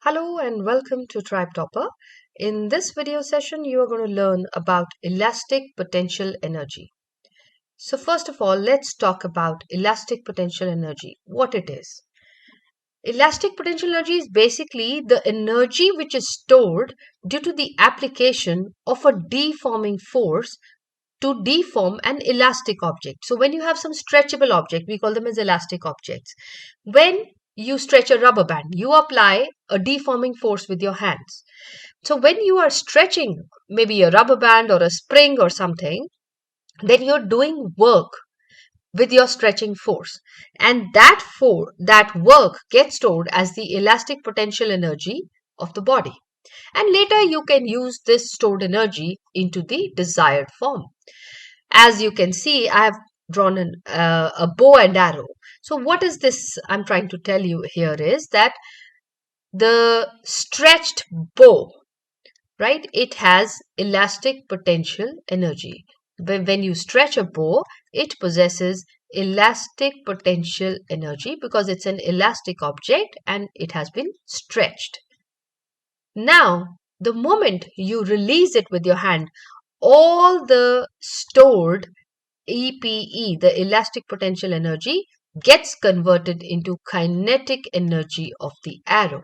Hello and welcome to Tribe Topper. In this video session, you are going to learn about elastic potential energy. So first of all, let's talk about elastic potential energy, what it is. Elastic potential energy is basically the energy which is stored due to the application of a deforming force to deform an elastic object. So when you have some stretchable object, we call them as elastic objects. When you stretch a rubber band, you apply a deforming force with your hands. So when you are stretching maybe a rubber band or a spring or something, then you're doing work with your stretching force, and that work gets stored as the elastic potential energy of the body, and later you can use this stored energy into the desired form. As you can see, I have drawn a bow and arrow. So what is this I'm trying to tell you here is that the stretched bow, right, it has elastic potential energy. When you stretch a bow, it possesses elastic potential energy because it's an elastic object and it has been stretched. Now, the moment you release it with your hand, all the stored EPE, the elastic potential energy, gets converted into kinetic energy of the arrow.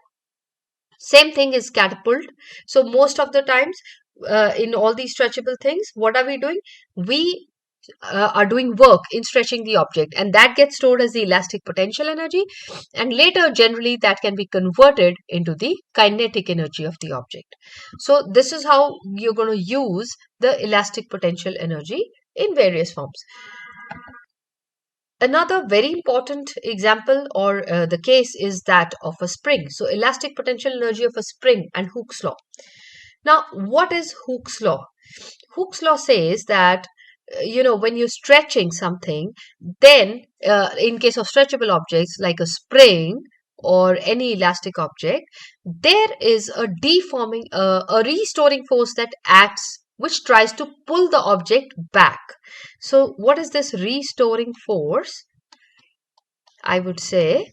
Same thing is catapult. So most of the times in all these stretchable things, what are we doing? We are doing work in stretching the object, and that gets stored as the elastic potential energy, and later generally that can be converted into the kinetic energy of the object. So this is how you're going to use the elastic potential energy in various forms. Another very important example or the case is that of a spring. So elastic potential energy of a spring and Hooke's law. Now, what is Hooke's law? Hooke's law says that when you're stretching something, then in case of stretchable objects like a spring or any elastic object, there is a deforming, a restoring force that acts, which tries to pull the object back. So what is this restoring force? I would say,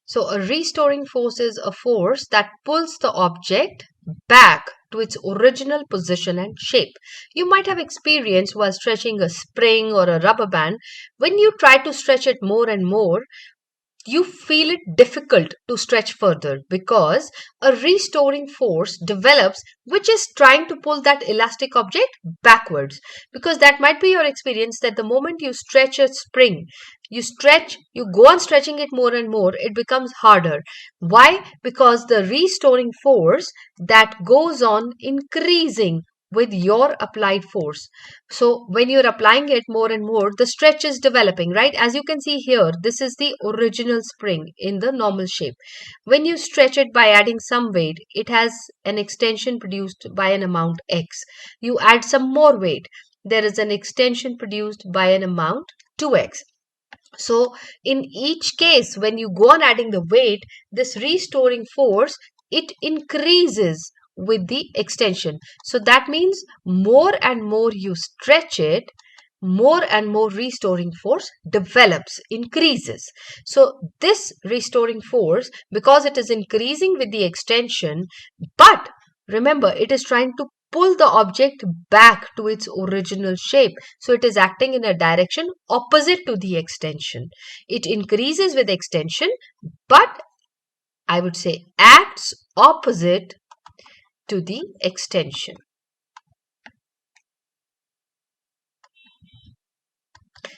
so a restoring force is a force that pulls the object back to its original position and shape. You might have experienced while stretching a spring or a rubber band, when you try to stretch it more and more, you feel it difficult to stretch further because a restoring force develops which is trying to pull that elastic object backwards. Because that might be your experience that the moment you stretch a spring, you go on stretching it more and more, it becomes harder. Why? Because the restoring force that goes on increasing with your applied force. So when you're applying it more and more, the stretch is developing, right? As you can see here, this is the original spring in the normal shape. When you stretch it by adding some weight, it has an extension produced by an amount X. You add some more weight, there is an extension produced by an amount 2X. So in each case, when you go on adding the weight, this restoring force, it increases with the extension. So that means more and more you stretch it, more and more restoring force develops, increases. So this restoring force, because it is increasing with the extension, but remember, it is trying to pull the object back to its original shape. So it is acting in a direction opposite to the extension. It increases with extension, but I would say acts opposite to the extension.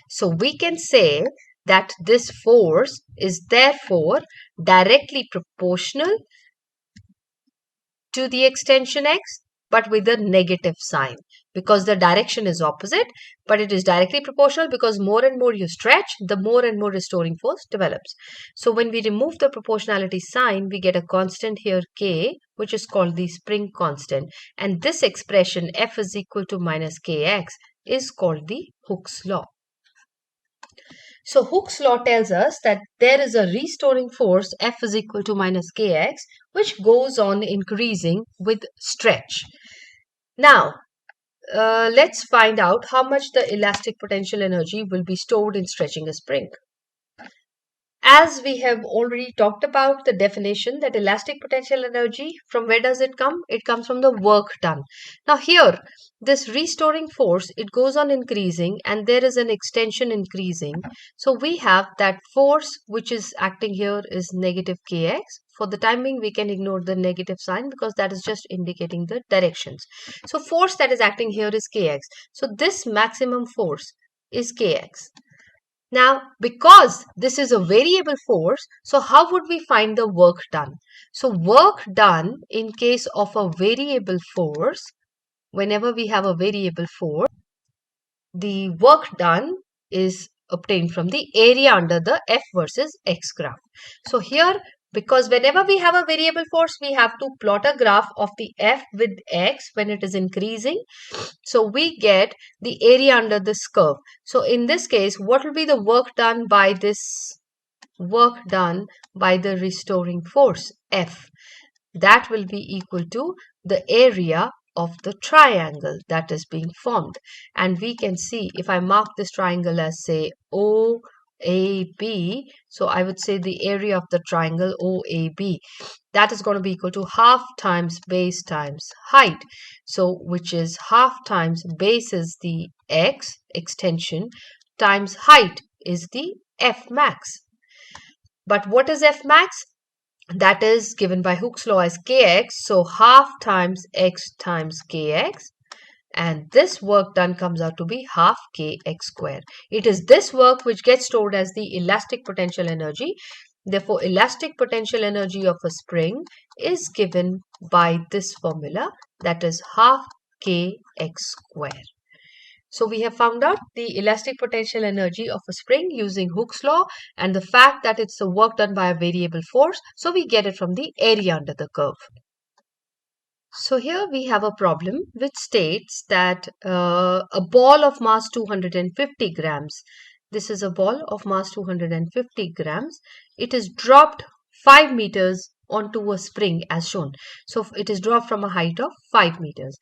So we can say that this force is therefore directly proportional to the extension x, but with a negative sign, because the direction is opposite, but it is directly proportional because more and more you stretch, the more and more restoring force develops. So when we remove the proportionality sign, we get a constant here k, which is called the spring constant, and this expression F is equal to minus kx is called the Hooke's law. So Hooke's law tells us that there is a restoring force F is equal to minus kx, which goes on increasing with stretch. Now, let's find out how much the elastic potential energy will be stored in stretching a spring. as we have already talked about the definition, that elastic potential energy, from where does it come? It comes from the work done. Now here, this restoring force, it goes on increasing and there is an extension increasing. So we have that force which is acting here is negative kx. For the time being, we can ignore the negative sign because that is just indicating the directions. So force that is acting here is kx. So this maximum force is kx. Now, because this is a variable force, so how would we find the work done? So work done in case of a variable force, whenever we have a variable force, the work done is obtained from the area under the F versus X graph. So here, because whenever we have a variable force, we have to plot a graph of the F with X when it is increasing. So we get the area under this curve. So in this case, what will be the work done by this work done by the restoring force F? That will be equal to the area of the triangle that is being formed. And we can see, if I mark this triangle as say OAB, so I would say the area of the triangle OAB, that is going to be equal to half times base times height. So which is half times base is the X extension times height is the F max. But what is F max? That is given by Hooke's law as kx, so half times x times kx, and this work done comes out to be half kx square. It is this work which gets stored as the elastic potential energy. Therefore, elastic potential energy of a spring is given by this formula, that is half kx square. So we have found out the elastic potential energy of a spring using Hooke's law and the fact that it's the work done by a variable force. So we get it from the area under the curve. So here we have a problem which states that a ball of mass 250 grams. This is a ball of mass 250 grams. It is dropped 5 meters onto a spring as shown. So it is dropped from a height of 5 meters.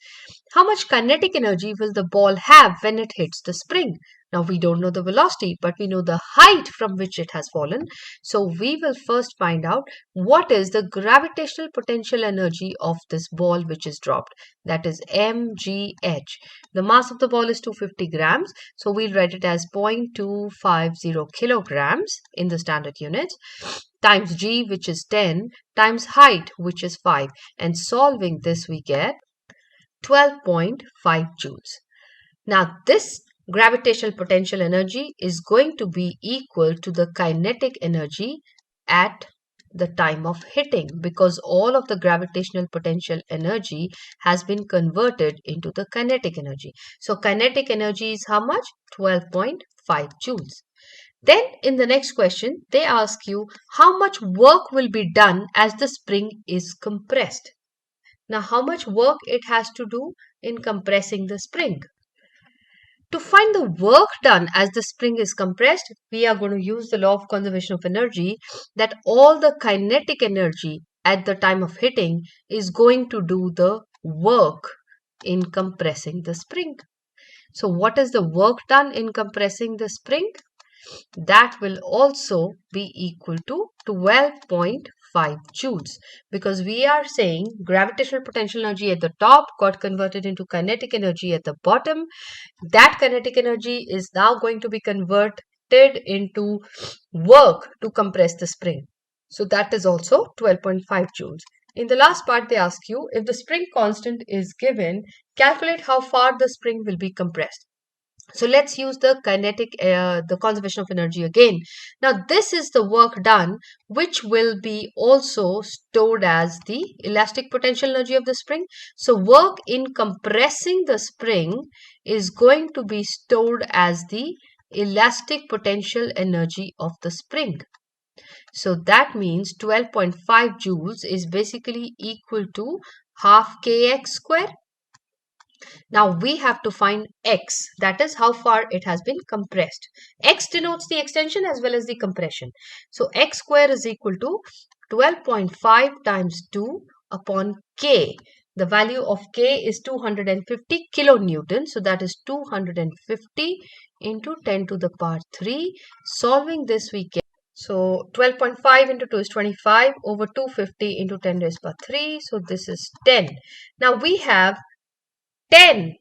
How much kinetic energy will the ball have when it hits the spring? Now we don't know the velocity, but we know the height from which it has fallen. So we will first find out what is the gravitational potential energy of this ball which is dropped. That is mgh. The mass of the ball is 250 grams. So we'll write it as 0.250 kilograms in the standard units, times g, which is 10, times height, which is 5. And solving this, we get 12.5 joules. Now, this gravitational potential energy is going to be equal to the kinetic energy at the time of hitting, because all of the gravitational potential energy has been converted into the kinetic energy. So, kinetic energy is how much? 12.5 joules. Then in the next question, they ask you how much work will be done as the spring is compressed. Now, how much work it has to do in compressing the spring? To find the work done as the spring is compressed, we are going to use the law of conservation of energy, that all the kinetic energy at the time of hitting is going to do the work in compressing the spring. So what is the work done in compressing the spring? That will also be equal to 12.5 joules, because we are saying gravitational potential energy at the top got converted into kinetic energy at the bottom. That kinetic energy is now going to be converted into work to compress the spring. So that is also 12.5 joules. In the last part, they ask you, if the spring constant is given, calculate how far the spring will be compressed. So let's use the the conservation of energy again. Now this is the work done, which will be also stored as the elastic potential energy of the spring. So work in compressing the spring is going to be stored as the elastic potential energy of the spring. So that means 12.5 joules is basically equal to half kx square. Now we have to find x, that is how far it has been compressed. X denotes the extension as well as the compression. So x square is equal to 12.5 times 2 upon k. The value of k is 250 kilonewton. So that is 250 into 10 to the power 3. Solving this, we get So 12.5 into 2 is 25 over 250 into 10 raised by 3. So this is 10. Now we have 10,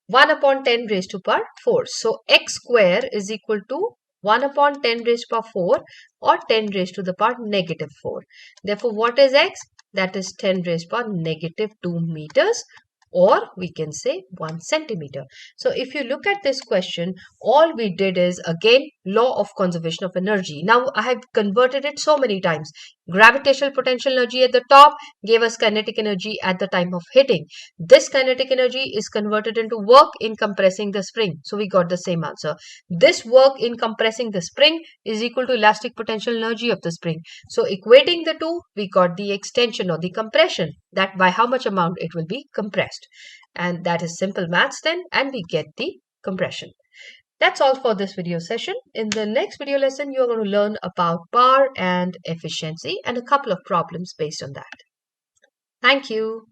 1 upon 10 raised to power 4. So x square is equal to 1 upon 10 raised to power 4 or 10 raised to the power negative 4. Therefore, what is x? That is 10 raised to power negative 2 meters, or we can say 1 centimeter. So if you look at this question, all we did is again law of conservation of energy. Now I have converted it so many times. Gravitational potential energy at the top gave us kinetic energy at the time of hitting. This kinetic energy is converted into work in compressing the spring. So we got the same answer. This work in compressing the spring is equal to elastic potential energy of the spring. So equating the two, we got the extension or the compression, that by how much amount it will be compressed. And that is simple maths then, and we get the compression. That's all for this video session. In the next video lesson, you're going to learn about power and efficiency and a couple of problems based on that. Thank you.